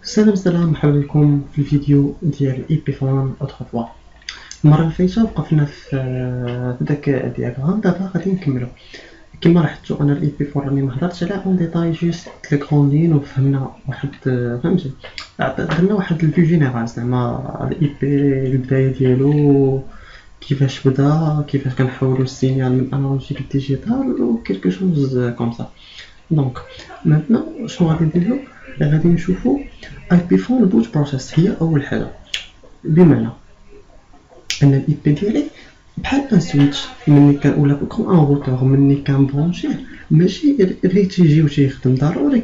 السلام مرحبا بكم في الفيديو ديال ايبيفون اوتروفوا. المره اللي فايته وقفنا في داك الدياغرام. دابا غادي نكملو. كما لاحظتوا انا الايبيفون راني ما هضرتش على اون ديتاي، جوست لي كروندين وفهمنا واحد فهمتي، درنا واحد الفيو جينيرال زعما الايبي البدايه ديالو، كيفاش بدا، كيفاش كنحولوا السينيال من انالوجيك لديجيتال و كيلكو شوز كوم سا. دونك maintenant شنو غادي نديرو؟ غادي نشوفوا ايبيفون البوت بروسيس. هي اول حاجه، بمعنى ان الاي بي ديالي بحال ان سويتش ملي كان ولا كوم ان روتور ملي كنبرونشيه، ماشي غير تيجي وتيخدم، ضروري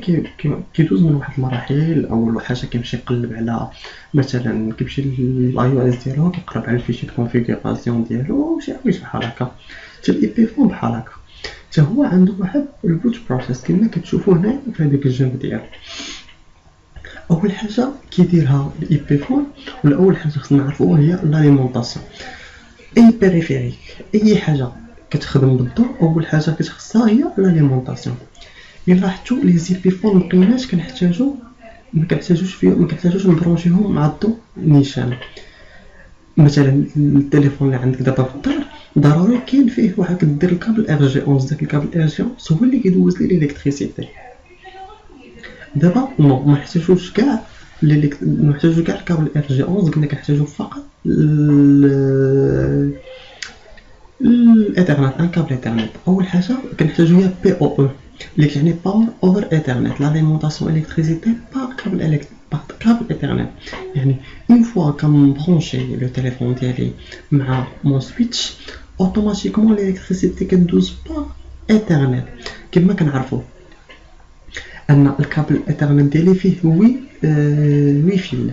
كيدوز من واحد المراحل. اول حاجه كيمشي يقلب على مثلا كيمشي للاي او اس ديالو، كيقرب على الفيشي كونفيغوراسيون ديالو وشي حوايج بحال هكا. حتى الايبيفون بحال هكا، حتى هو عنده واحد البوت بروسيس كما كتشوفوا هنا في هذاك الجنب ديالو. اول حاجه كيديرها الايبيفون، ولا اول حاجه خصنا نعرفوها هي لاليمونطاسيون. اي بيريفيريك، اي حاجه كتخدم بالضوء اول حاجه كتخصها هي لاليمونطاسيون. الا لاحظتوا لي زيبيفون مبقيناش ما كنحتاجوش نبرونشيهم مع الضوء نيشان. مثلا التليفون اللي عندك دابا في الدار ضروري كاين فيه واحد كدير الكابل ار جي 11. داك الكابل ار جي 11 هو اللي كيدوز لي الالكتريسيتي. دابا نو ما نحتاجوش كاع الكابل ار جي 11، قلنا كنحتاجو فقط الايثرنت، ان كابل ايثرنت. اول حاجه كنحتاجو هي بي او او اللي كيعني باور اوفر ايثرنت، لاليمونطاسيون الكتريسيتي باغ كابل ايثرنت. يعني اون فوا كنبرونشي لو تليفون ديالي مع مون سويتش، اوتوماتيكمون الالكتريسيتي كدوز باغ ايثرنت. كما كنعرفوا ان الكابل ايثرنت ديالي فيه وي فيل،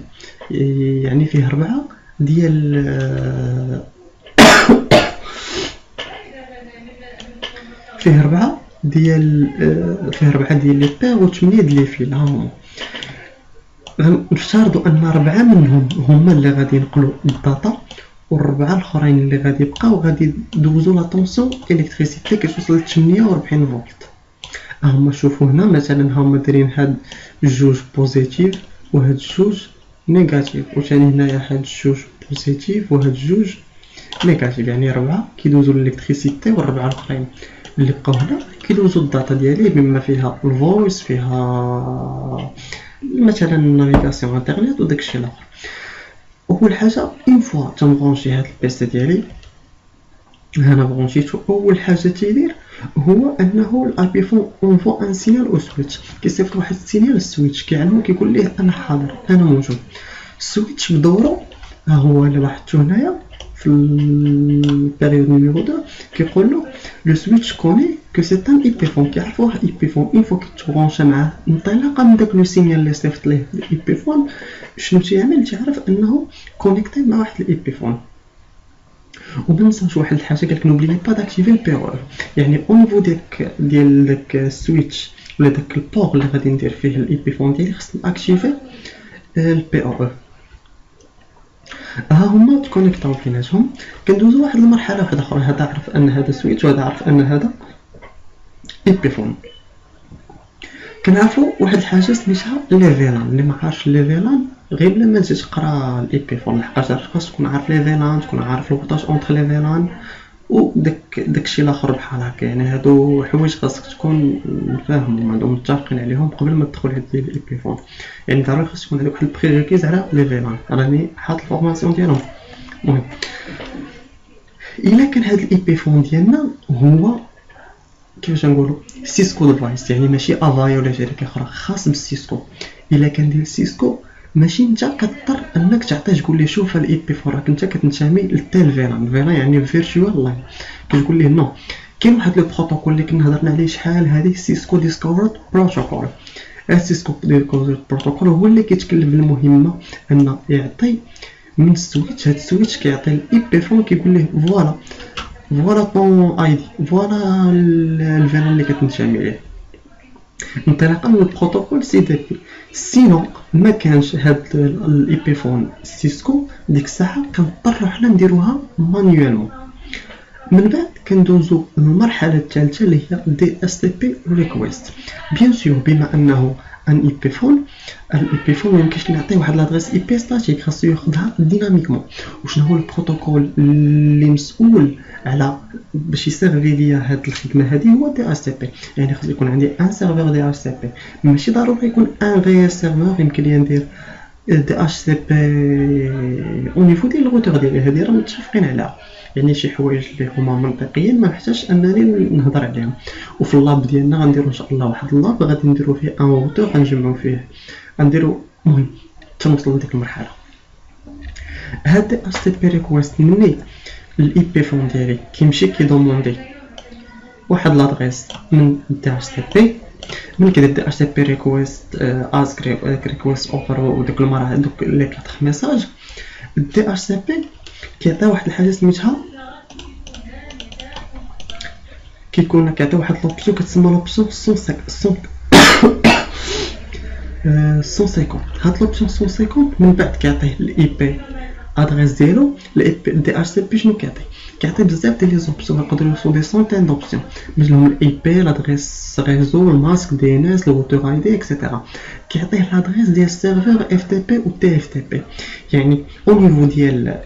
يعني فيه 4 ديال فيه 4 ديال لي بير و 8 ديال لي فيل. ها نفترضوا ان 4 منهم هما اللي غادي ينقلوا الداتا، والربعه الاخرين اللي غادي يبقاو غادي يدوزوا لا طونسيون الكتريسيتي كتوصل ل 48 فولت. هما شوفوا هنا مثلا هما دايرين هاد الجوج بوزيتيف وهاد الجوج نيجاتيف، وثاني هنايا هاد الجوج بوزيتيف وهاد الجوج نيجاتيف، يعني 4 كيدوزوا الالكتريسيتي، والربعه الاخرين اللي بقاو هنا كيدوزوا الداتا ديالي بما فيها الفويس، فيها مثلا النافيغاسيون انترنت وداكشي الاخر. اول حاجه اون فوا تنبرونشي هاد البيسي ديالي، هنا برونشيتو، اول حاجه تيدير هو انه الايبيفون اونفو ان سينيال او سويتش، كيصيفط واحد السينيال للسويتش كيعلمو كيقول ليه انا حاضر انا موجود. السويتش بدورو ها هو اللي لاحظتو هنايا في البيريود نيميرو 2 كيقول له لو سويتش كوني كو سي ان ايبيفون، كيعرفوه ايبيفون. اون فوا كتبرونشا معاه انطلاقا من داك لو سينيال اللي صيفط ليه الايبيفون، شنو تيعمل؟ تيعرف انه كونيكتي مع واحد الايبيفون. ومنساش واحد الحاجه، قالك نوبلي با داكتيفي البي او، يعني او نيفو ديال داك السويتش ولا داك البور اللي غادي ندير فيه الايبيفون ديالي خصني اكتيفي البي او. ها هما تكونيكطاو بيناتهم. كندوزو واحد المرحله واحده اخرى، هذا عرف ان هذا سويتش وهذا عرف ان هذا ايبيفون. كنعرفوا واحد الحاجه سميتها لي فيلان. اللي ما عارفش لي فيلان غير لما تجي تقرا الايبيفون، لحقاش خاصك تكون عارف لي فيلان، تكون عارف الوقتاش اونطر لي فيلان وداكشي الاخر بحال هكا. يعني هادو حوايج خاصك تكون فاهم وعندهم متفقين عليهم قبل ما تدخل هاد الايبيفون. يعني ضروري خاص تكون عندك واحد البريريكيز على لي فيلان، راني حاط الفورماسيون ديالهم. المهم الا كان هاد الايبيفون ديالنا هو كيفاش نقولوا سيسكو ديفايس، يعني ماشي افايا ولا شركه اخرى، خاص بالسيسكو. الا كان ديال سيسكو ماشي انت كتضطر انك تعطيه تقول ليه شوف الايبيفون راك انت كتنتمي للتال فيلان يعني فيرتوال لاين، كتقول ليه نو. كاين واحد لو بروتوكول اللي كنا هضرنا عليه شحال هذه، سيسكو ديسكفرد بروتوكول. السيسكو ديسكفرد بروتوكول هو اللي كيتكلف بالمهمه ان يعطي من السويتش، هاد السويتش كيعطي الايبيفون كيقول ليه فوالا طون اي دي، فوالا الفيلان اللي كتنتمي ليه. انطلاقا من البروتوكول سي دي بي. سينو ما كانش هاد الايبيفون سيسكو ديك الساعه كنضطروا حنا نديروها مانيوالمون. من بعد كندوزو للمرحله الثالثه اللي هي دي اس تي بي ريكويست. بيان سور بما انه ان اي بي فون. الاي بي فون ميمكنش نعطيه واحد لادريس اي بي ستاتيك، خاصو ياخذها ديناميكمون. وشنو هو البروتوكول اللي مسؤول على باش يسيرفي ليا هاد الخدمه هذه؟ هو دي اتش تي بي. يعني خاص يكون عندي ان سيرفر دي اتش تي بي، ماشي ضروري يكون ان غير سيرفر. يمكن لي ندير دي اتش تي بي او نيفو ديال الروتور ديالي، هذه راه متفقين عليها. يعني شي حوايج اللي هما منطقيين ما محتاجش انني نهضر عليهم. وفي اللاب ديالنا غنديروا ان شاء الله واحد اللاب غادي نديروا فيه ان روتور، غنجمعوا فيه غنديروا المهم حتى نوصلوا لديك المرحله. هاد دي اتش تي بي ريكويست مني الاي بي فون ديالي كيمشي كيدوموندي واحد لادريس من دي اتش تي بي. من كيدير دي اتش تي بي ريكويست اسك ريكويست اوفر ودوك المراه دوك لي 4 ميساج، دي اتش تي بي كيعطي واحد الحاجه سميتها كيكون كيعطي واحد لوبسيون كتسمى لوبسيون 150. هاد لوبسيون 150 من بعد كيعطيه الاي بي ادريس ديالو. الاي بي دي اتش تي بي شنو كيعطي بزاف ديال لي زوبسيون، يقدروا يوصلوا دي سونتين دوبسيون، منهم الاي بي، لادريس ريزو، الماسك، دي ان اس، الروتور اي دي اكسيتيرا. كيعطيه لادريس ديال السيرفر اف تي بي و تي اف تي بي. يعني او نيفو ديال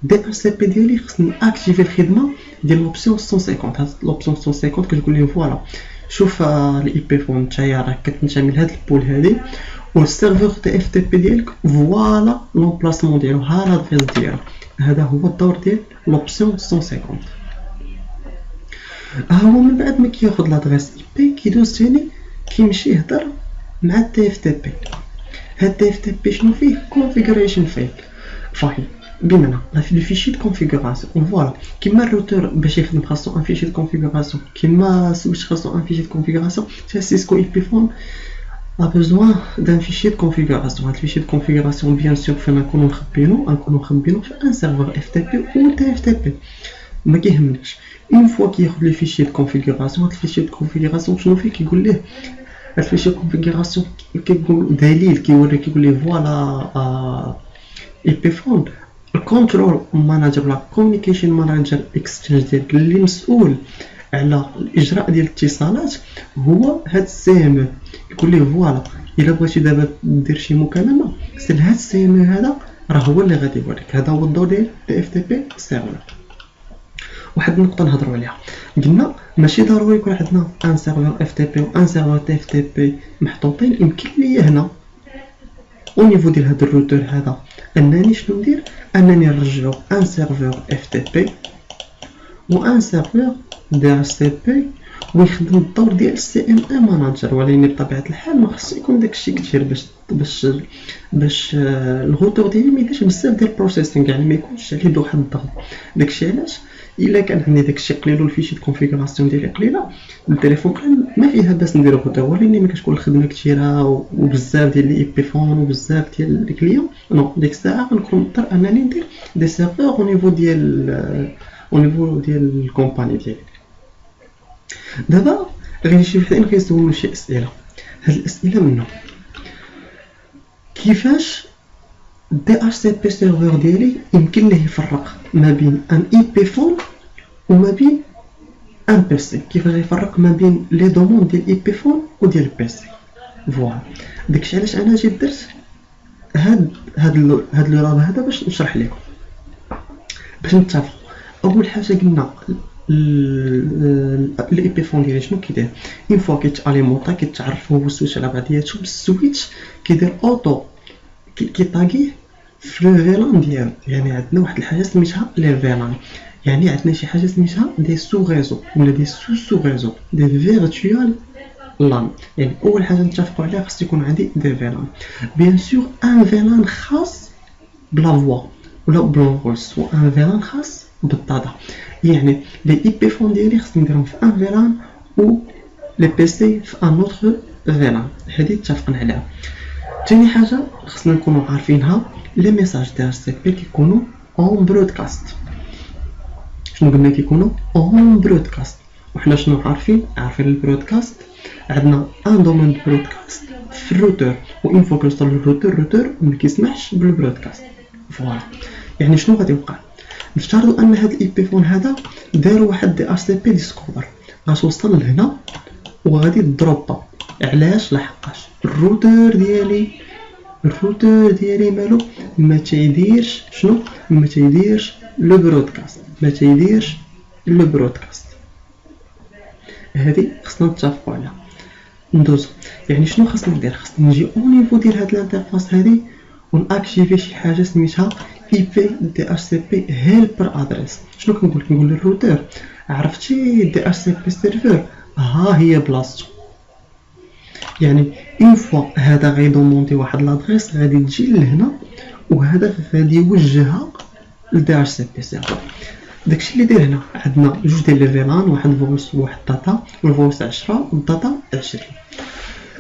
دي اتش تي بي ديالي خصني اكتيفي الخدمه ديال لوبسيون 150. هاد لوبسيون 150 كتقول لي فوالا شوف الاي بي فون نتايا راه كتنتمي لهاد البول هادي، والسيرفر تي اف تي بي ديالك فوالا لومبلاسمون ديالو، ها لادريس ديالو. هذا هو الدور ديال لوبسيون 150. هو من بعد ما كياخذ لادريس اي بي كيدوز ثاني كيمشي يهضر مع التي اف تي بي. هاد التي اف تي بي شنو فيه؟ كونفيغوريشن فايل، بمعنى لو فيشي دو كونفيغوراسيون. فوالا كيما الروتور باش يخدم خاصو ان فيشي دو كونفيغوراسيون، كيما سويتش خاصو ان فيشي دو كونفيغوراسيون، حتى سيسكو اي بي فون a besoin d'un fichier de configuration. هاد الفيشي دو كونفيغوراسيون بيان سور فين نكونو مخبينو في ان سيرفر اف تي بي او تي اف تي بي، ما كيهمناش. اون فوا كياخذ لي فيشي دو كونفيغوراسيون، هاد الفيشي دو كونفيغوراسيون شنو فيه؟ كيقول ليه هاد الفيشي دو كونفيغوراسيون كيقول دليل، كيوري كيقول ليه فوالا اي بي فون الكونترول مانجر ولا كوميونيكيشن مانجر اكسشينج ديالك اللي مسؤول على الاجراء ديال الاتصالات هو هاد السي ام. يقول ليه فوالا الا بغيتي دابا دير شي مكالمه سير هاد السي ام هذا راه هو اللي غادي يوريك. هذا هو الدور ديال تي اف تي بي سيرفر. واحد النقطه نهضروا عليها، قلنا ماشي ضروري يكون عندنا ان سيرفر اف تي بي و ان سيرفر تي اف تي بي محطوطين. يمكن لي هنا او نيفو ديال هاد الروتور هذا انني شنو ندير؟ انني نرجعو ان سيرفر اف تي بي و ان سيرفر دي اتش تي بي ويخدم الدور ديال السي ام ام مانجر. ولكن بطبيعه الحال ما خصو يكون داكشي كثير باش الروتور ديالي ما يديرش بزاف ديال البروسيسينغ، يعني ما يكونش عليه واحد الضغط. داكشي علاش الا كان عندي داكشي قليل والفيشي دو كونفيغوراسيون ديالي قليله، التليفون قليل ما فيها باس ندير روتور. ولكن ما كتكون الخدمه كثيره وبزاف ديال لي اي بي فون وبزاف ديال لي كليون، نو ديك الساعه غنكون مضطر انني ندير دي سيرفور او نيفو ديال الكومباني ديالي. دابا غادي شي وحدين كيسولوا شي اسئله. هاد الاسئله منهم كيفاش دي اتش تي بي سيرفر ديالي يمكن ليه يفرق ما بين ان اي بي فون وما بين ان بي سي، كيفاش يفرق ما بين لي دوموند ديال اي بي فون وديال البي سي. فوالا داكشي علاش انا جيت درت هاد لو رابط هذا باش نشرح لكم باش نتفقوا. اول حاجه قلنا الاي بي فون ديالي شنو كيدير؟ اون فوا كيتاليمونطا كيتعرف هو السويتش على بعضياتهم، السويتش كيدير اوتو كيطاغيه في لو فيلان ديالو. يعني عندنا واحد الحاجه سميتها لي فيلان، يعني عندنا شي حاجه سميتها دي سو ريزو ولا دي سو ريزو، دي فيرتوال لان. يعني اول حاجه نتفقوا عليها خاص يكون عندي دي فيلان. بيان سور ان فيلان خاص بلا فوا ولا بلونغوس، وان فيلان خاص بالطاده. يعني لي اي بي فون ديالي خصني نديرهم في ان فيلان و لي بي سي في ان اوتر فيلان، هذه اتفقنا عليها. ثاني حاجه خصنا نكونوا عارفينها، لي ميساج ديال اتش تي بي كيكونوا اون برودكاست. شنو قلنا؟ كيكونوا اون برودكاست. وحنا شنو عارفين البرودكاست؟ عندنا ان دومين برودكاست في الروتور، وان فوا كنوصل للروتور ما كيسمحش بالبرودكاست. فوالا يعني شنو غادي يوقع؟ نفترضوا ان هذا الاي بي فون هذا داروا واحد دي اتش تي بي ديسكوفر، غتوصل لهنا وغادي دروبا علاش؟ لحقاش الروتور ديالي مالو ما تيديرش شنو؟ ما تيديرش لو برودكاست. هذه خصنا نتفقوا عليها. ندوزو يعني شنو خصنا ندير؟ خصنا نجي او نيفو ديال هاد الانترفاس هذه وناكتيفي شي حاجه سميتها DHCP هيلبر ادريس. شنو كنقول للروتور عرفتي DHCP سيرفر ها هي بلاصتو، يعني اون فوا هذا غيدوموندي واحد لادريس غادي تجي لهنا وهذا غادي يوجهها لDHCP سيرفر. داكشي اللي داير هنا عندنا جوج ديال لي فيلان، واحد فويس وواحد داتا، والفويس 10 والداتا 20.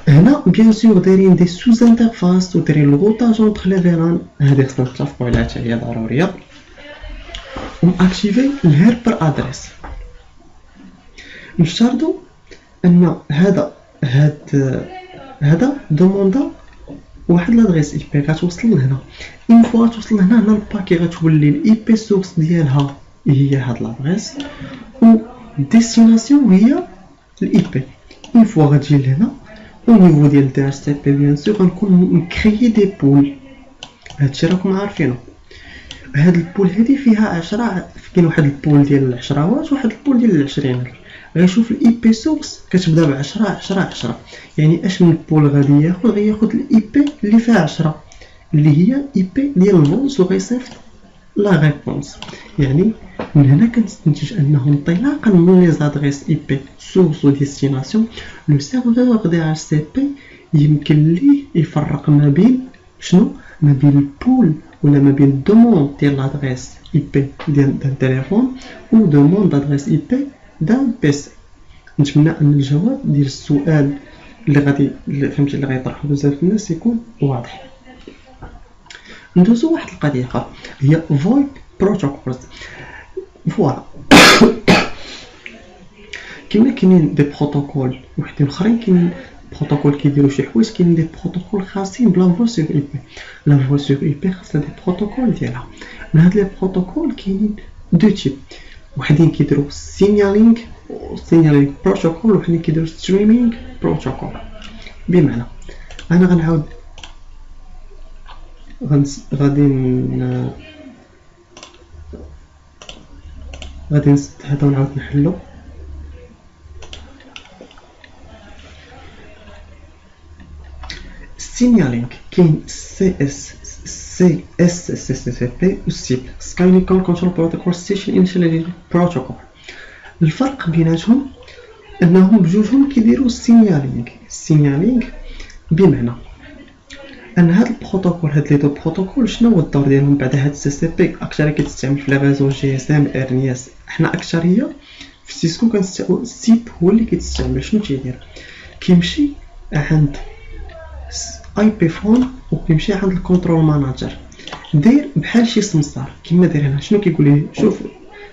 هنا بيان سور دايرين دي سوز انترفاس ودايرين لوغوطاج اونتر لي فيلان، هذه خصنا نتفقوا عليها حتى هي ضروريه. ونأكتيفي الهيلبر ادريس، نفترضوا ان هذا دوموندا واحد لادريس اي بي غتوصل لهنا. اون فوا توصل لهنا الباكي غتولي الاي بي سورس ديالها هي هاد لادريس و ديستيناسيون هي الاي بي. اون فوا غتجي لهنا او نيفو ديال DHCP بيان سور غنكون نكريي دي بول، هادشي راكم عارفينه. هاد البول هادي فيها 10، كاين واحد البول ديال العشراوات وواحد البول ديال العشرينات. غيشوف الاي بي سورس كتبدا ب 10 10 10، يعني اش من بول غادي غياخد الاي بي اللي فيها 10 اللي هي اي بي ديال الفونس وغيصيفط لا ريبونس. يعني من هنا كنستنتج انه انطلاقا من لي زادريس اي بي سورس و ديستيناسيون لو سيرفور DHCP يمكن ليه يفرق ما بين شنو؟ ما بين البول ولا ما بين دوموند ديال لادريس اي بي ديال التليفون و دوموند دادريس اي بي دان بيسي. نتمنى ان الجواب ديال السؤال اللي فهمتي اللي غيطرحو بزاف الناس يكون واضح. ندوزو واحد القضيه اخرى هي فويب بروتوكولز. فوالا كاينين دي بروتوكول وحدين اخرين، كاينين بروتوكول كيديروا شي حوايج، كاينين دي بروتوكول خاصين بلا فوا سور اي بي. لا فوا سور اي بي خاصها دي بروتوكول ديالها. من هاد لي بروتوكول كاينين دو تيب، وحدين كيديروا سينيالينغ بروتوكول وحدين كيديروا ستريمينغ بروتوكول. بمعنى انا غنعاود غادي نسد هذا ونعاود نحلو. سينيالينغ كاين سي اس بي و سيب سكاينيكال كنترول بروتوكول ستيشن انيشال بروتوكول. الفرق بيناتهم انهم بجوجهم كيديروا السينيالينغ بمعنى ان هاد البروتوكول، هاد لي دو بروتوكول شنو هو الدور ديالهم بعد هاد سي سي بي؟ اكثر كيتستعمل في لي ريزو جي اس ام ارنياس. حنا اكثريه في سيسكو كنستعملوا السيب، هو اللي كيتستعمل. شنو تيدير؟ كيمشي عند اي بي فون وكيمشي عند الكنترول ماناجر، داير بحال شي سمسار كيما داير هنا. شنو كيقول ليه؟ شوف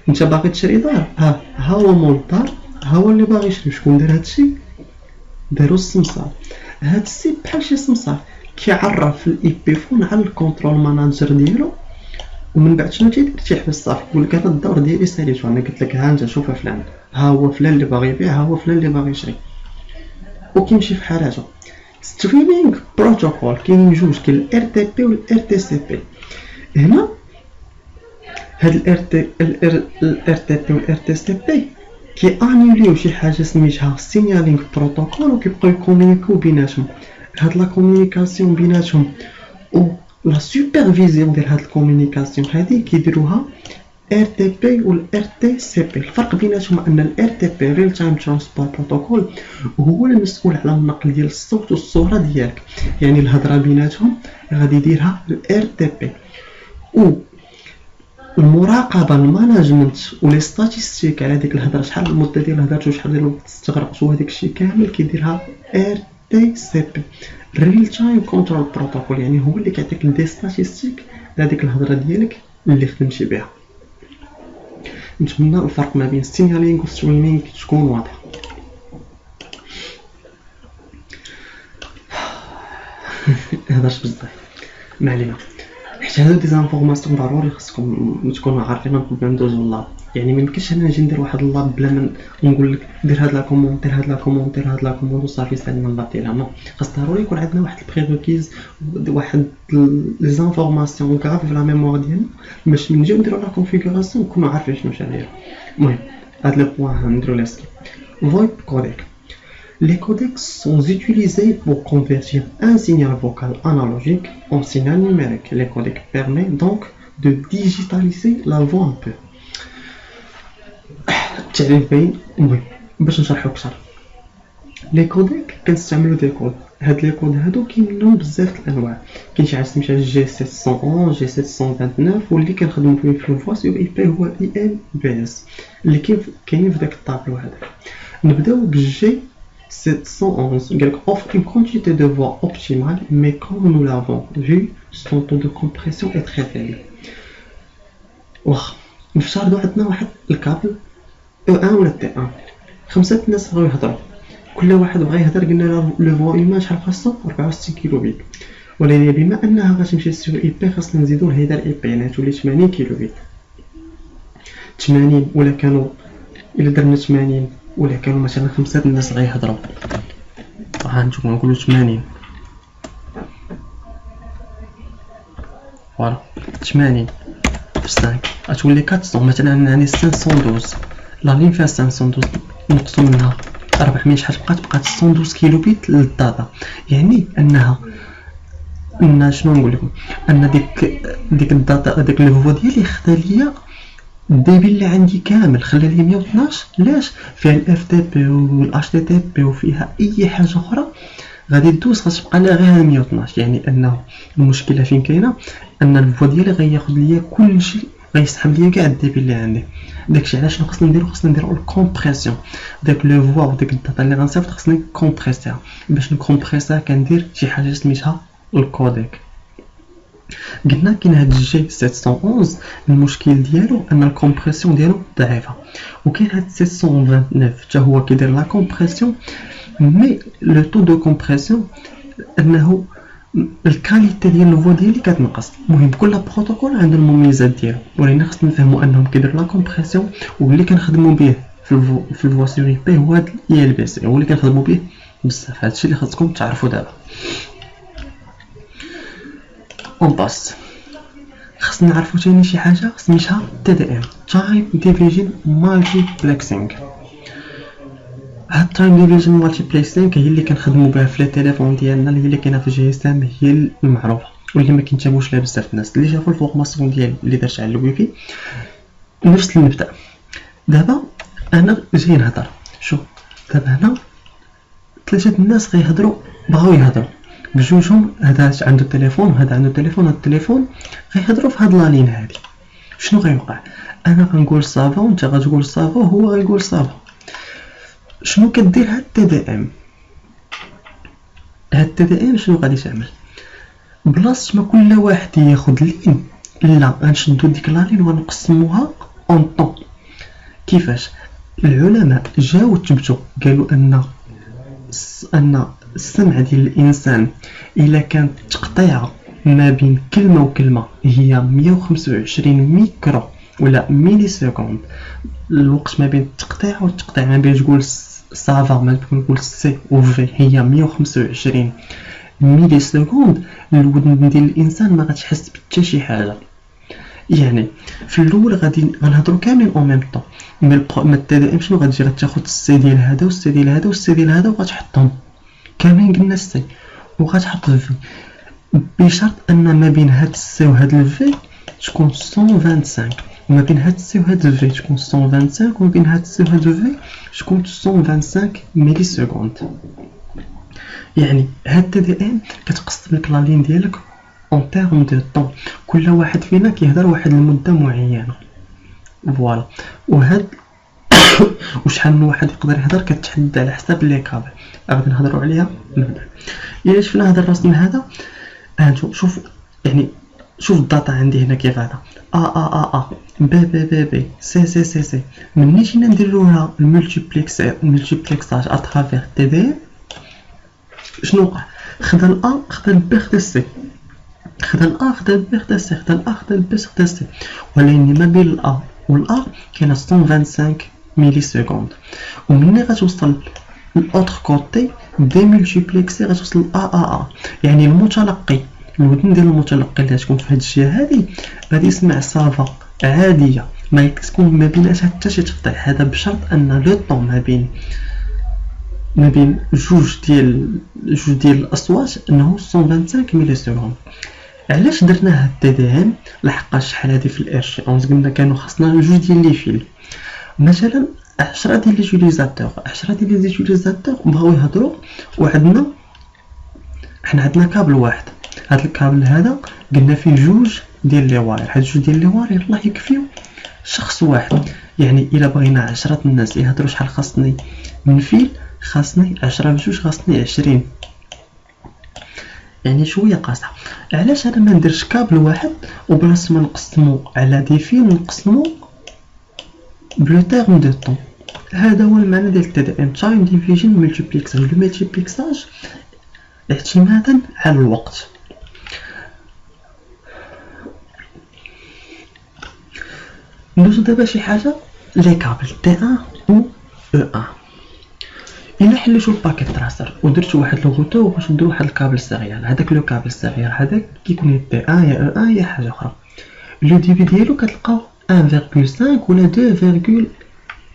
انت باغي تشري دار، ها هو مول الدار، ها هو اللي باغي يشري. شكون دار هادشي؟ دارو السمسار. هاد السيب بحال شي سمسار كيعرف الاي بي فون على الكنترول ماناجر ديالو، ومن بعد شنو تيدير؟ تيحبس صافي يقول لك انا الدور ديالي ساليتو، انا قلت لك ها انت شوف فلان، ها هو فلان اللي باغي يبيع، ها هو فلان اللي باغي يشري، وكيمشي في حالاته. ستريمينغ بروتوكول كاينين جوج، كاين الار تي بي والار تي سي بي. هنا هاد الار تي بي والار تي سي بي كيانيوليو شي حاجه سميتها سينيالينغ بروتوكول وكيبقاو يكومونيكيو بيناتهم. هاد لا كومونيكاسيون بيناتهم و لا سوبرفيزيون ديال هاد الكومونيكاسيون هادي كيديروها ار تي بي والار تي سي بي. الفرق بيناتهم ان الار تي بي ريل تايم ترانسبور بروتوكول هو المسؤول على النقل ديال الصوت والصوره ديالك، يعني الهضره بيناتهم غادي يديرها الار تي بي، و المراقبه الماناجمنت ولي ستاتيستيك على ديك الهضره، شحال المده ديال الهضره وشحال ديال الوقت استغرقت وهداك الشيء كامل كيديرها ار تي سي بي ريل تايم كنترول بروتوكول، يعني هو اللي كيعطيك دي ستاتيستيك على ديك الهضره ديالك اللي خدمتي بها. نتمنى الفرق ما بين ستينيالينغ و ستريمينغ تكون واضحه. هضرت بزاف ما علينا، حيت هادو دي زانفورماسيون ضروري خصكم تكونوا عارفينهم قبل ما ندوزو للاب. يعني ما يمكنش انا نجي ندير واحد اللاب بلا ما نقول لك دير هاد لا كوموند دير هاد لا كوموند دير هاد لا كوموند وصافي سالينا اللاب ديالها. نو، خاص ضروري يكون عندنا واحد البريغوكيز، واحد لي زانفورماسيون كراف في لا ميموار ديالنا باش من نجيو نديرو لا كونفيغوراسيون نكونو عارفين شنو شادير. المهم هاد لو بوين نديرو لاسكي. فويب كوديك. Les codecs sont utilisés pour convertir un signal vocal analogique en signal numérique. Les codecs permettent donc de digitaliser la voix un peu. التعريف باين. المهم باش نشرحو اكثر، لي كوديك كنستعملو دي كود. هاد لي كود هادو كاين منهم بزاف الانواع. كاين شي حاجه سميتها جي 711 جي 729 واللي كنخدمو فيه في الفوا سي اي بي هو اي ال بي اس اللي كاينين في داك الطابلو هذا. نبداو بالجي 711. قالك offre une quantité de voix optimale mais comme nous l'avons vu son taux de compression est très faible. واخا نفترضوا عندنا واحد الكابل E1 ولا T1، 5 الناس بغاو يهضروا، كل واحد بغا يهضر قلنا له لو فوليوم شحال خاصو 64 كيلو بيت، ولكن بما انها غتمشي سيغ اي بي خاصنا نزيدو لها دار اي بي يعني تولي 80 كيلو بيت. 80 ولا كانوا الا درنا 80 ولا كانوا مثلا 5 الناس غيهضروا، غنشوفو نقولوا 80 فوالا 80 في 5 غتولي 400. مثلا يعني 512 لا لين فيها 512 نقصوا منها 400 شحال بقات 112 كيلو بيت للداتا. يعني انها شنو نقول لكم ان ديك الداتا ديك الفوا ديالي خدا ليا الديبي اللي عندي كامل، خلى لي 112. علاش؟ فيها الاف تي بي والاتش تي تي بي وفيها اي حاجه اخرى غادي تدوز غتبقى لها غير 112. يعني انه المشكله فين كاينه ان الفوا ديالي غياخذ ليا كلشي، غيسحب ليا كاع الديبي اللي عندي. داكشي علاش شنو خصنا نديرو؟ خصنا نديرو الكومبريسيون. داك لو فوا وداك الداتا اللي غنصيفط خصني كومبريسيها. باش نكومبريسيها كندير شي حاجه سميتها الكوديك. قلنا كاين هاد الجي 711 المشكل ديالو ان الكومبريسيون ديالو ضعيفه، وكاين هاد 729 حتى هو كيدير لا كومبريسيون مي لو طو دو كومبريسيون انه الكاليتي ديال الفوا ديالي كتنقص. المهم كل بروتوكول عنده المميزات ديالو، ولكن خصنا نفهموا انهم كيدير لا كومبريسيون واللي كنخدموا به في الفوا سي اي بي هو هاد اي ال بي سي هو اللي كنخدموا به بزاف. هادشي اللي خاصكم تعرفوا دابا. اون باس خصنا نعرفوا ثاني شي حاجه سميتها تي دي ام تايم ديفيجن مالتيبلكسينغ. هاد تايم ديفيجن مالتيبلكسينغ هي اللي كنخدموا بها في التليفون ديالنا، اللي كاينه في جي اس ام، هي المعروفه واللي ما كينتبهوش لها بزاف الناس اللي شافوا الفورماسيون ديالي اللي درت على الويفي. نفس المبدا. دابا انا جاي نهضر، شوف دابا هنا 3 الناس غيهضروا بغاو يهضروا بجوجهم، هذا عنده التليفون وهذا عنده التليفون، هاد التليفون غيهضروا في هاد لالين هادي. شنو غيوقع؟ انا غنقول صافا وانت غتقول صافا وهو غيقول صافا. شنو كدير هاد تي دي ام؟ هاد تي دي ام شنو غادي تعمل؟ بلاصه ما كل واحد ياخذ لين، لا غنشدو ديك لالين ونقسموها اون طون. كيفاش؟ العلماء جاو تثبتوا قالوا ان السمع ديال الانسان الا كانت تقطيعه ما بين كلمه وكلمه هي 125 ميكرو ولا ميلي سكوند. الوقت ما بين التقطيع والتقطيع ما بين تقول صافا ما تقول سي و في هي 125 ميلي سكوند. الودن ديال الانسان ما غتحس بحتى شي حاجه. يعني في الاول غادي غنهضروا كاملين او ميم طون، مي التي دي ام شنو غادي غتاخذ السي ديال هذا والسي ديال هذا والسي ديال هذا وغتحطهم كاملين قلنا السي وغتحط الفي، بشرط ان ما بين هاد السي وهاد الفي تكون 125، وما بين هاد السي وهاد الفي تكون 125، وما بين هاد السي وهاد الفي تكون 125 ميلي سكوند. يعني هاد تي دي ام كتقسم لك لالين ديالك اون تيرم دو طون، كل واحد فينا كيهضر واحد المده معينه فوالا. وهاد وشحال من واحد يقدر يهضر كتحدد على حساب لي كابل غادي نهضروا عليها من بعد. الا شفنا هذا الرسم هذا شوف، يعني شوف الداتا عندي هنا كيف هذا بي بي بي بي سي سي سي سي. مني جينا نديروا لها الملتيبلكساج اترافير تي دي شنو وقع؟ خدا الأ خدا البي خدا السي، خدا الأ خدا البي خدا السي، خدا الأ خدا البي خدا السي، ولكن ما بين الأ والA كاينه 125 ملي سكوند. ومني غتوصل الاوتر كوتي دي ملتيبليكسي غتوصل AAA، يعني المتلقي الودن ديال المتلقي اللي غتكون في هاد الجهه هادي غادي يسمع صافا عاديه، ما تكون ما بيناتها حتى شي تقطيع. هذا بشرط ان لو طون ما بين جوج ديال الاصوات انه 125 ملي سكوند. علاش درنا هاد التدعيم؟ لحقاش شحال هادي في الارشي 11 قلنا كانوا خاصنا جوج ديال لي فيل، مثلا 10 ديال لي زوتيليزاتور بغاو يهضروا وعندنا حنا عندنا كابل واحد. هاد الكابل هذا قلنا فيه جوج ديال لي واير، هاد جوج ديال لي واير يلاه يكفيو شخص واحد. يعني الا بغينا 10 الناس يهضروا شحال خاصني من فيل؟ خاصني 10 بجوج خاصني 20، يعني شويه قاصحه. علاش انا ما نديرش كابل واحد وبلاص ما نقسمو على دي فيل نقسمو بلو تيرم دو طون؟ هذا هو المعنى ديال التدعيم تايم ديفيجن ملتيبليكساج. لو ملتيبليكساج اعتمادا على الوقت. ندوزو دابا شي حاجه لي كابل T1 و E1. الا حليتو الباكيت تراسر ودرتو واحد لوغوتو باش نديرو واحد الكابل صغير، هذاك لو كابل الصغير هذاك كيكون T1 يا E1 يا حاجه اخرى، لو ديبي ديالو كتلقاو 1.5 ولا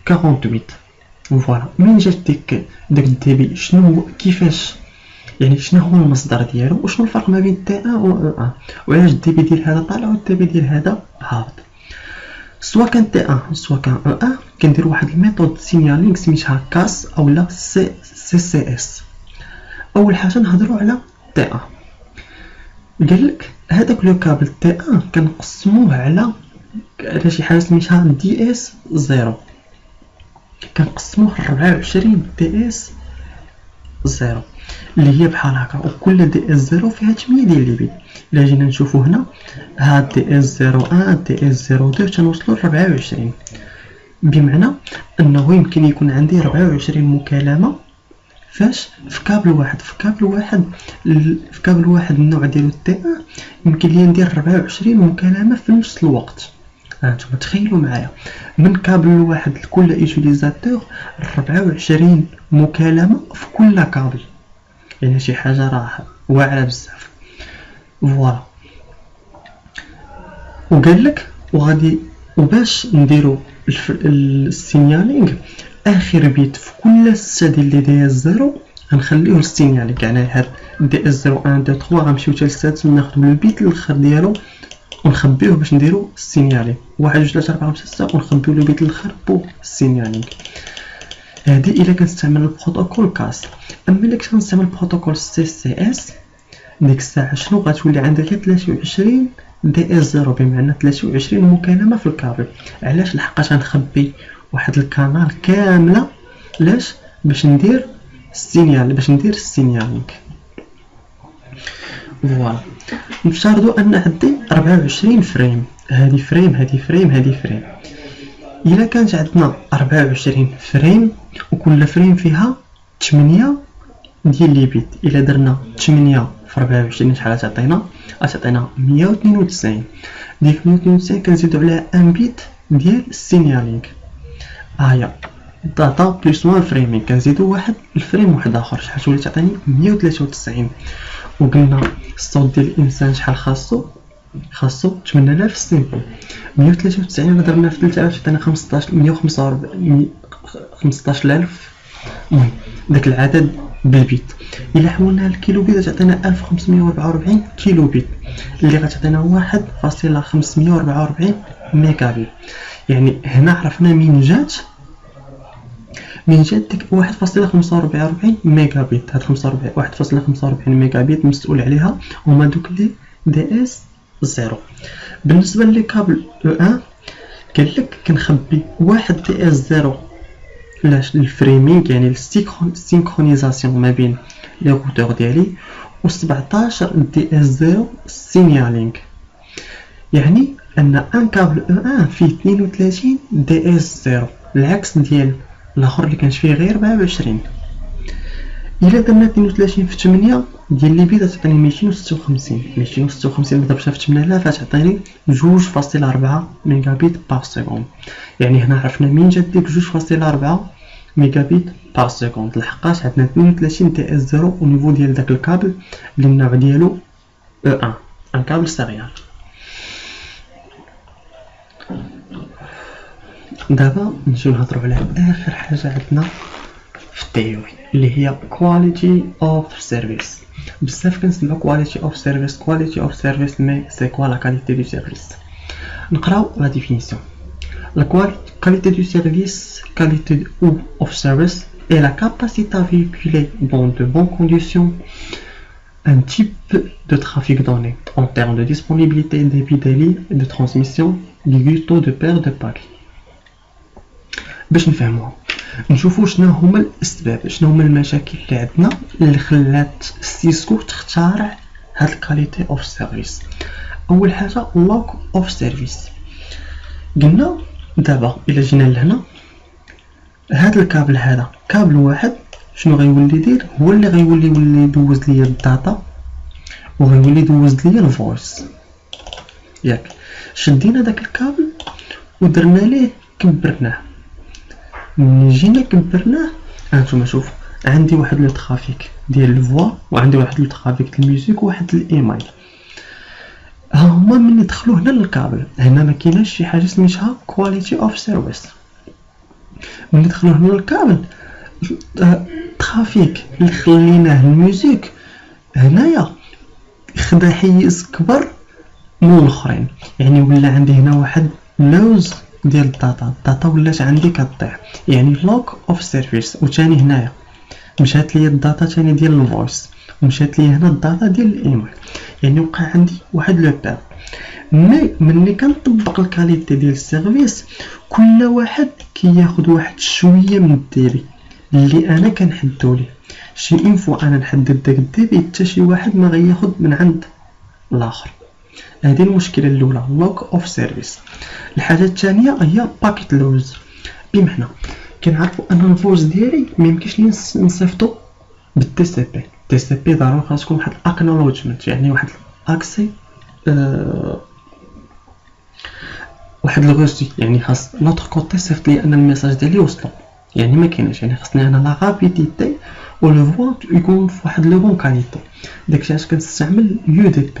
2.48. فوالا من جات داك الديبي شنو كيفاش، يعني شنو هو المصدر ديالو وشنو الفرق ما بين T1 و E1 وعلاش الديبي ديال هذا طالع والديبي ديال هذا هابط. سواء كان T1 سواء كان E1 كندير واحد الميثود سينيالينغ سميتها كاس اولا CCS. اول حاجه نهضروا على T1. قالك هذاك لو كابل T1 كنقسموه على شي حاجه سميتها DS0، كنقسموه 24 DS0 اللي هي بحال هكا، وكل DS0 فيها 8 ديال لي بيت. الا جينا نشوفوا هنا ها DS01 DS02 تنوصلوا ل 24، بمعنى انه يمكن يكون عندي 24 مكالمه فاش في كابل واحد. في كابل واحد النوع ديالو T1 يمكن لي ندير 24 مكالمه في نفس الوقت. هانتوما تخيلوا معايا من كابل واحد لكل ايتيليزاتور 24 مكالمه في كل كابل، يعني شي حاجه راه واعره بزاف. فوالا وقال لك وغادي وباش نديرو السينيالينغ اخر بيت في كل 6 ديال لي DS0 غنخليوه السينيالينغ، يعني هاد DS01 2 3 غنمشيو حتى للسادس وناخذ البيت الاخر ديالو ونخبيوه باش نديرو السينيالينغ 1 2 3 4 5 6 ونخبيو البيت الاخر بو السينيالينغ. هادي الا كنستعمل البروتوكول كاس. اما الا كنستعمل البروتوكول CCS ديك الساعه شنو غتولي عندك 23 DS0 بمعنى 23 مكالمه في الكابل. علاش؟ لحقاش غنخبي واحد الكانال كامله لاش باش ندير السينيالينغ. فوالا نفترضوا ان عندي 24 فريم، هذه فريم. الا كانت عندنا 24 فريم وكل فريم فيها 8 ديال لي بيت، الا درنا 8 في 24 شحال تعطينا 192. ديك 192 كنزيدو عليها 1 بيت ديال السينيالينغ، هيا داتا بلس 1 فريمين كنزيدو واحد الفريم واحد اخر شحال تولي تعطيني 193. وقلنا الصوت ديال الانسان شحال خاصو 8000 سيمبل. 193 الا ضربنا في 3000 تعطينا 15000. المهم داك العدد بالبيت. الا حولناها للكيلو بيت تعطينا 1544 كيلو بيت اللي غتعطينا 1.544 ميجا بيت. يعني هنا عرفنا من جات ديك 1.544 ميجا بيت. هاد 1.544 ميجا بيت مسؤول عليها هما دوك لي DS0. بالنسبه لي كابل E1 قال لك كنخبي واحد DS0 لاش الفريمينغ، يعني السينكرونيزاسيون ما بين لي روتور ديالي، و 17 DS0 سينيالينغ. يعني ان ان كابل E1 فيه 32 DS0 العكس ديال الاخر اللي كانش فيه غير 24. الا درنا 32 في 8 ديال لي بيتا تعطيني 256 ضربتها في 8000 تعطيني 2.4 ميجابيت بار سكوند. يعني هنا عرفنا منين جات ديك 2.4 ميجابيت بار سكوند. لحقاش عندنا 32 تي اس 0 او نيفو ديال داك الكابل اللي النوع ديالو E1 ان كابل سيريال. دابا نجيو نهضروا على اخر حاجه عندنا في التيوري اللي هي كواليتي اوف سيرفيس. بزاف كنسمعوا كواليتي اوف سيرفيس مي سي كوا لا كاليتي دو سيرفيس. نقراو لا ديفينيسيون. La qualité du service, qualité of service est la capacité à véhiculer dans de bonnes conditions un type de trafic donné en termes de disponibilité, débit, délai de transmission, du taux de perte de paquets. باش نفهموها نشوفوا شنو هما الاسباب، شنو هما المشاكل اللي عندنا اللي خلات سيسكو تخترع هاد الكاليتي اوف سيرفيس. اول حاجه لوك اوف سيرفيس. قلنا دابا الا جينا لهنا هاد الكابل هذا كابل واحد شنو غيولي يدير؟ هو اللي غيولي يدوز ليا الداتا وغيولي يدوز ليا الفويس. ياك شدينا داك الكابل ودرنا ليه كبرناه. ملي جينا كبرناه هانتوما شوفوا عندي واحد لو ترافيك ديال الفوا وعندي واحد لو ترافيك ديال الميوزيك وواحد الايميل. ها هما ملي دخلوا هنا للكابل هنا ما كايناش شي حاجه سميتها كواليتي اوف سيرفيس. ملي دخلوا هنا للكابل الترافيك اللي خليناه الميوزيك هنايا خدا حيز كبر من الاخرين. يعني ولا عندي هنا واحد لوز ديال الداتا ولات عندي كطيح. يعني لوك اوف سيرفيس. وثاني هنايا مشات ليا الداتا ثاني ديال الفويس ومشات ليا هنا الداتا ديال الايميل. يعني وقع عندي واحد لو باب. ملي كنطبق الكاليتي ديال السيرفيس كل واحد كياخد واحد شويه من الديبي اللي انا كنحدو ليه. شي انفو انا نحدد داك الديبي حتى شي واحد ما غياخد من عند الاخر. هذه المشكله الاولى لوك اوف سيرفيس. الحاجه الثانيه هي باكيت لوز. بمعنى كنعرفوا ان الفوز ديالي ما يمكنش لي نصيفطو بالتي سي بي. تي سي بي ضروري خاص يكون واحد اكنولوجمنت يعني واحد اكسي واحد الغوستي. يعني خاص لوطر كوتي صيفط لي ان الميساج ديالي وصلو. يعني ما كاينش يعني خاصني انا لا رابيديتي و لو فوا يكون فواحد لو بون كاليتي. داكشي علاش كنستعمل يو دي بي.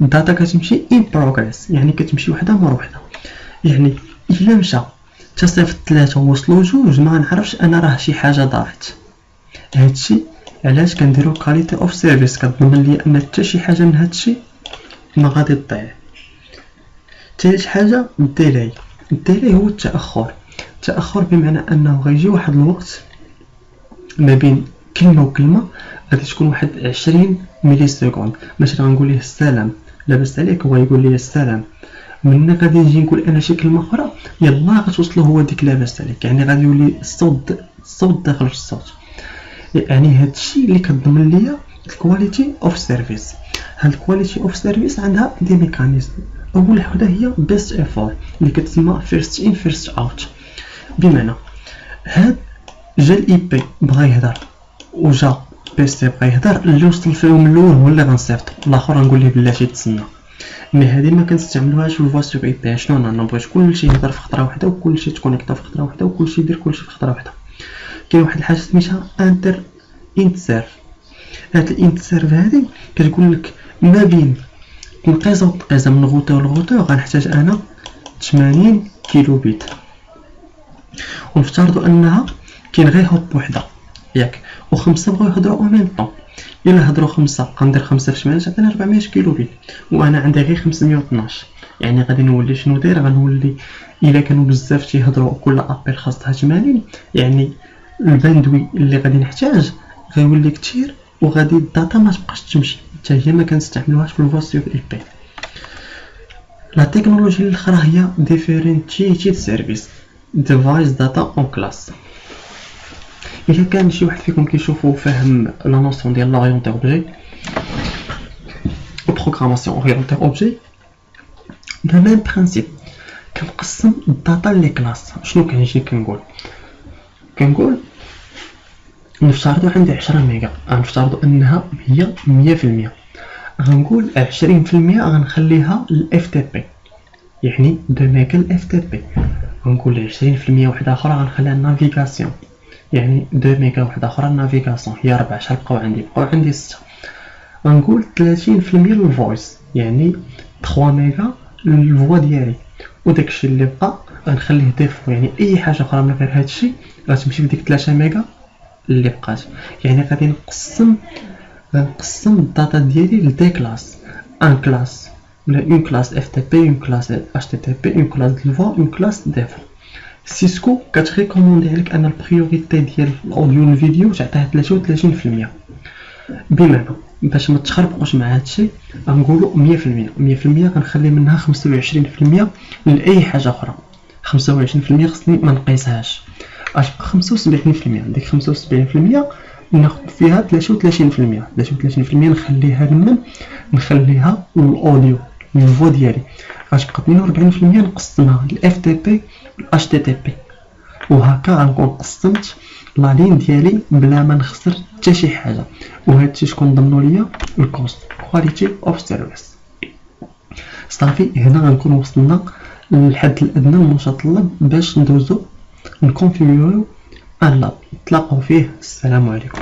الداتا كتمشي ان بروغريس يعني كتمشي وحده مره وحده. يعني الا مشى تصيفط 3 ووصلوا 2 ما نعرفش انا راه شي حاجه ضاعت. هادشي علاش كنديرو كاليتي اوف سيرفيس كتضمن لي ان حتى شي حاجه من هادشي ما غادي تضيع. ثالث حاجه الديلاي. الديلاي هو التاخر بمعنى انه غيجي واحد الوقت ما بين كلمه وكلمه غادي تكون واحد 20 ملي سكوند. مثلا غنقول ليه السلام لاباس عليك هو يقول لي السلام. من غادي نجي نقول انا شي كلمه اخرى يلا غتوصلو هو ديك لاباس عليك. يعني غادي يولي الصوت داخل في الصوت. يعني هادشي اللي كتضمن ليا الكواليتي اوف سيرفيس. هاد الكواليتي اوف سيرفيس عندها دي ميكانيزم. اول وحده هي بيست ايفور اللي كتسمى فيرست ان فيرست اوت. بمعنى هاد جا الاي بي بغا يهضر وجا بي سي بغا يهضر اللي وصل فيهم الاول هو اللي غنصيفط الاخر غنقول ليه بلاتي تسنى. مي هذه ما كنستعملوهاش في الفوا سوغ اي بي. شنو انا بغيت كلشي يهضر في خطره واحده وكلشي تكونيكتا في خطره واحده وكلشي يدير كلشي في خطره واحده. كاين واحد الحاجه سميتها انتر انتسيرف. هاد الانتسيرف هذه كتقول لك ما بين تنقيزه من غوتور لغوتور غنحتاج انا 80 كيلو بيت. ونفترضوا انها كاين غير هوب وحده ياك وخمسه بغاو يهضروا او ميم طون. الا هضروا خمسه غندير 5 في 8 تعطينا 400 كيلو بيت وانا عندي غير 512. يعني غادي نولي شنو داير غنولي الا كانوا بزاف تيهضروا كل ابل خاصها 80 يعني الباندوي اللي غادي نحتاج غيولي كثير وغادي الداتا ما تبقاش تمشي حتى هي ما كنستعملوهاش في الفوا سوغ اي بي. لا تكنولوجيا الاخرى هي ديفيرنشيتد سيرفيس ديفايس داتا اون كلاس. الا كان شي واحد فيكم كيشوفوا فاهم لا نوسيون ديال لورينتي اوبجي و بروغراماسيون اورينتي اوبجي لو ميم برينسيپ كنقسم الداتا لي كلاس. شنو كنجي كنقول نفترضوا عندي 10 ميجا، غنفترضوا انها هي 100%. غنقول 20% غنخليها للاف تي بي، يعني 2 ميجا الاف تي بي. غنقول 20% واحده اخرى غنخليها النافيغاسيون، يعني 2 ميجا واحده اخرى النافيغاسيون، هي 4. شحال بقاو عندي 6. غنقول 30% للفويس، يعني 3 ميجا للفوا ديالي، وداكشي اللي بقى غنخليه ديفو، يعني اي حاجه اخرى من غير هادشي غتمشي في ديك 3 ميجا اللي بقات. يعني غادي غنقسم الداتا ديالي لدي كلاس، ان كلاس ولا اون كلاس اف تي بي، اون كلاس اش تي تي بي، اون كلاس ديفو، اون كلاس ديفو. سيسكو كتريكوموندي عليك ان البريوريتي ديال الاوديو والفيديو تعطيها 33%. بمعنى باش ما تخربقوش مع هادشي غنقولوا 100%. غنخلي منها 25% لاي حاجه اخرى. 25% خصني ما نقيسهاش. اش بقى 75%. ديك 75% ناخذ فيها 33%. 33% نخليها لمن؟ نخليها للاوديو الفو ديالي. غتبقى 42% نقسمها للاف تي بي والاش تي تي بي، وهكا غنكون قسمت لا لين ديالي بلا ما نخسر حتى شي حاجه. وهادشي شكون ضمنوا ليا؟ الكوست كواليتي اوف سيرفيس. صافي هنا غنكون وصلنا للحد الادنى المتطلب باش ندوزو نكونفيغوريو ان لاب. نتلاقاو فيه. السلام عليكم.